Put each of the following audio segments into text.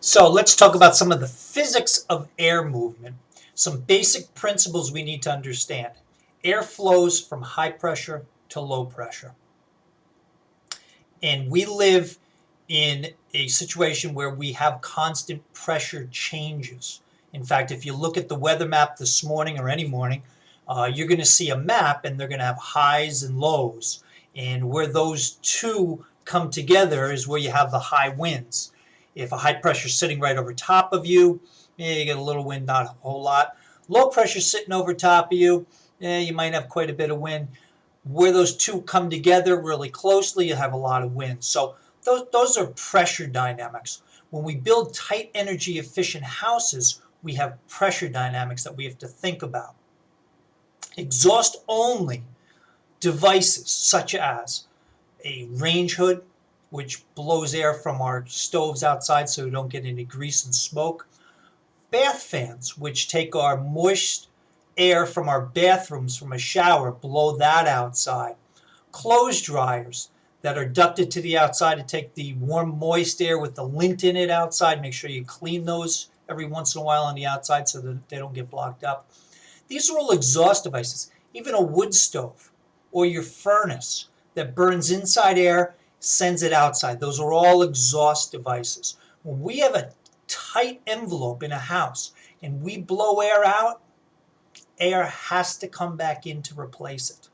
So let's talk about some of the physics of air movement, some basic principles we need to understand. Air flows from high pressure to low pressure. And we live in a situation where we have constant pressure changes. In fact, if you look at the weather map this morning or any morning, you're going to see a map and they're going to have highs and lows. And where those two come together is where you have the high winds. If a high pressure is sitting right over top of you, you get a little wind, not a whole lot. Low pressure sitting over top of you, you might have quite a bit of wind. Where those two come together really closely, you have a lot of wind. So those are pressure dynamics. When we build tight energy efficient houses, we have pressure dynamics that we have to think about. Exhaust only devices such as a range hood, which blows air from our stoves outside so we don't get any grease and smoke. Bath fans, which take our moist air from our bathrooms from a shower, blow that outside. Clothes dryers that are ducted to the outside to take the warm, moist air with the lint in it outside. Make sure you clean those every once in a while on the outside so that they don't get blocked up. These are all exhaust devices. Even a wood stove or your furnace that burns inside air, sends it outside. Those are all exhaust devices. When we have a tight envelope in a house and we blow air out, air has to come back in to replace it.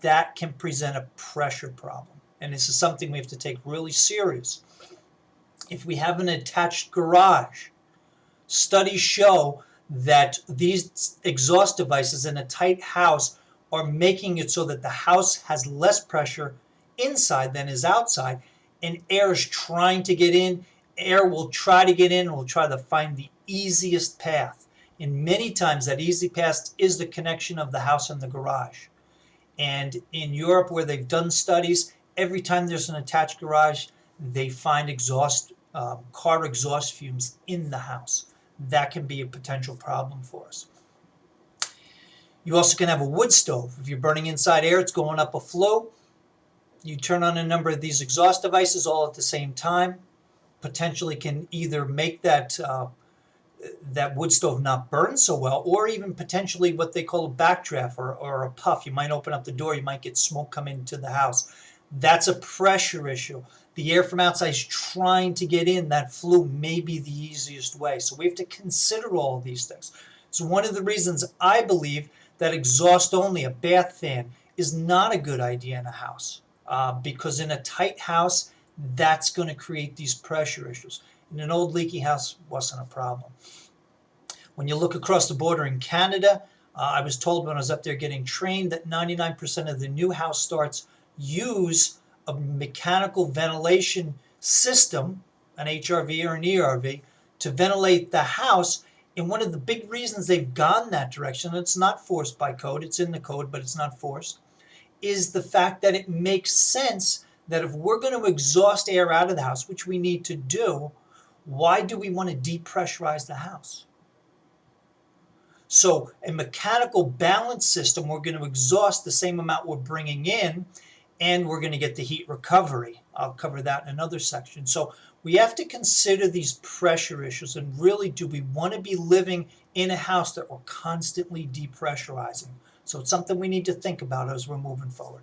That can present a pressure problem. And this is something we have to take really serious. If we have an attached garage, studies show that these exhaust devices in a tight house are making it so that the house has less pressure inside than is outside, and air is trying to get in. Air will try to get in and will try to find the easiest path. And many times that easy path is the connection of the house and the garage. And in Europe, where they've done studies, every time there's an attached garage, they find car exhaust fumes in the house. That can be a potential problem for us. You also can have a wood stove. If you're burning inside air, it's going up a flue. You turn on a number of these exhaust devices all at the same time. Potentially can either make that wood stove not burn so well, or even potentially what they call a backdraft or a puff. You might open up the door, you might get smoke coming into the house. That's a pressure issue. The air from outside is trying to get in. That flue may be the easiest way. So we have to consider all of these things. It's one of the reasons I believe that exhaust only, a bath fan, is not a good idea in a house. Because in a tight house, that's going to create these pressure issues. In an old leaky house, wasn't a problem. When you look across the border in Canada, I was told when I was up there getting trained that 99% of the new house starts use a mechanical ventilation system, an HRV or an ERV, to ventilate the house. And one of the big reasons they've gone that direction, and it's not forced by code, it's in the code, but it's not forced, is the fact that it makes sense that if we're going to exhaust air out of the house, which we need to do, why do we want to depressurize the house? So a mechanical balance system, we're going to exhaust the same amount we're bringing in, and we're going to get the heat recovery. I'll cover that in another section. So we have to consider these pressure issues, and really, do we want to be living in a house that we're constantly depressurizing? So it's something we need to think about as we're moving forward.